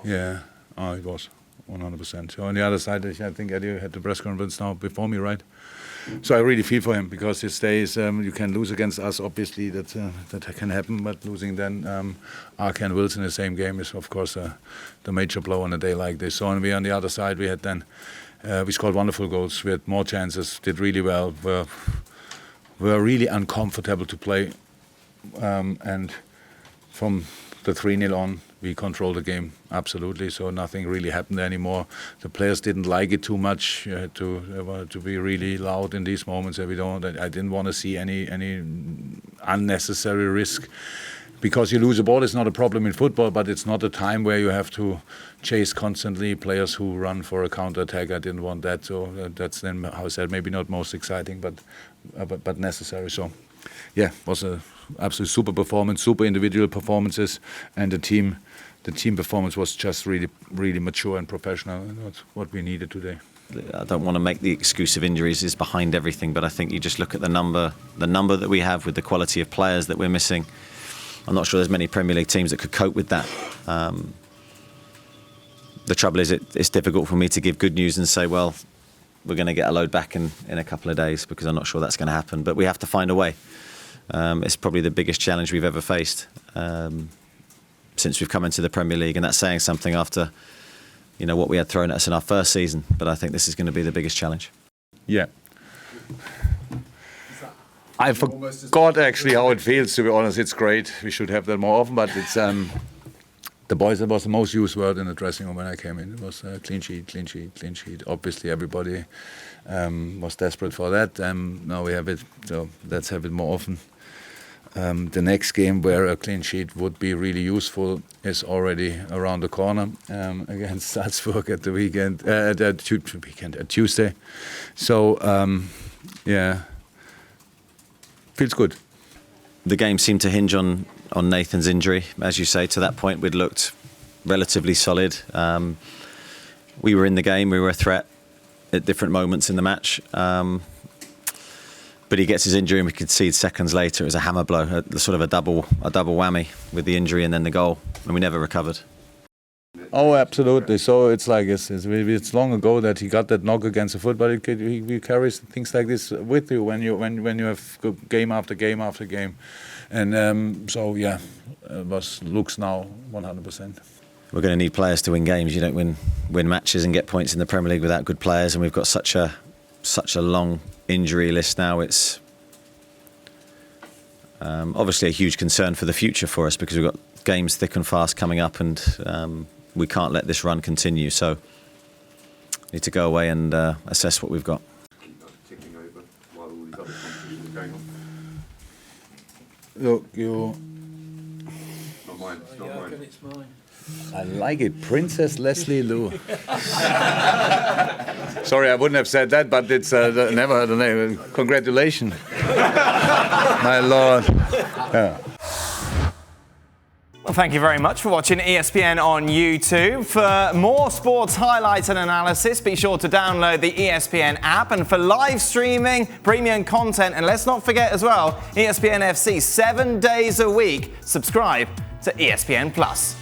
Yeah, it was 100%. So on the other side, I think Eddie had the press conference now before me, right? So I really feel for him because his days, you can lose against us, obviously, that can happen, but losing then Arke and Wilson in the same game is, of course, the major blow on a day like this. So on the other side, we had then, we scored wonderful goals, we had more chances, did really well, were really uncomfortable to play, and from the 3-0 on, we controlled the game absolutely. So nothing really happened anymore. The players didn't like it too much. You had to be really loud in these moments. I didn't want to see any unnecessary risk, because you lose a ball is not a problem in football, but it's not a time where you have to chase constantly players who run for a counter-attack. I didn't want that. So that's then, how I said, maybe not most exciting, but necessary. So yeah, it was a absolute super performance, super individual performances, and the team performance was just really, really mature and professional, and that's what we needed today. I don't want to make the excuse of injuries is behind everything, but I think you just look at the number that we have with the quality of players that we're missing. I'm not sure there's many Premier League teams that could cope with that. The trouble is it's difficult for me to give good news and say, well, we're going to get a load back in a couple of days, because I'm not sure that's going to happen. But we have to find a way. It's probably the biggest challenge we've ever faced since we've come into the Premier League, and that's saying something after, what we had thrown at us in our first season. But I think this is going to be the biggest challenge. Yeah. I forgot actually how it feels, to be honest. It's great. We should have that more often, but it's the boys, that was the most used word in the dressing room when I came in. It was clean sheet, clean sheet, clean sheet. Obviously, everybody was desperate for that. Now we have it, so let's have it more often. The next game where a clean sheet would be really useful is already around the corner against Salzburg at the weekend, at Tuesday. So, yeah, feels good. The game seemed to hinge on Nathan's injury. As you say, to that point, we'd looked relatively solid. We were in the game, we were a threat at different moments in the match. But he gets his injury and we concede seconds later. It was a hammer blow, sort of a double whammy with the injury and then the goal, and we never recovered. Oh, absolutely. So it's like it's long ago that he got that knock against the foot, but he carries things like this with you when you have game after game after game, and so yeah, looks now 100%. We're going to need players to win games. You don't win matches and get points in the Premier League without good players, and we've got such a long injury list now. It's obviously a huge concern for the future for us, because we've got games thick and fast coming up, and we can't let this run continue. So we need to go away and assess what we've got. Ticking over while all these other competitions are going on. Look, you. Not mine. It's not mine. It's mine. I like it, Princess Leslie Lou. Sorry, I wouldn't have said that, but it's never heard the name. Congratulations, my lord. Yeah. Well, thank you very much for watching ESPN on YouTube. For more sports highlights and analysis, be sure to download the ESPN app. And for live streaming, premium content, and let's not forget as well, ESPNFC 7 days a week. Subscribe to ESPN+.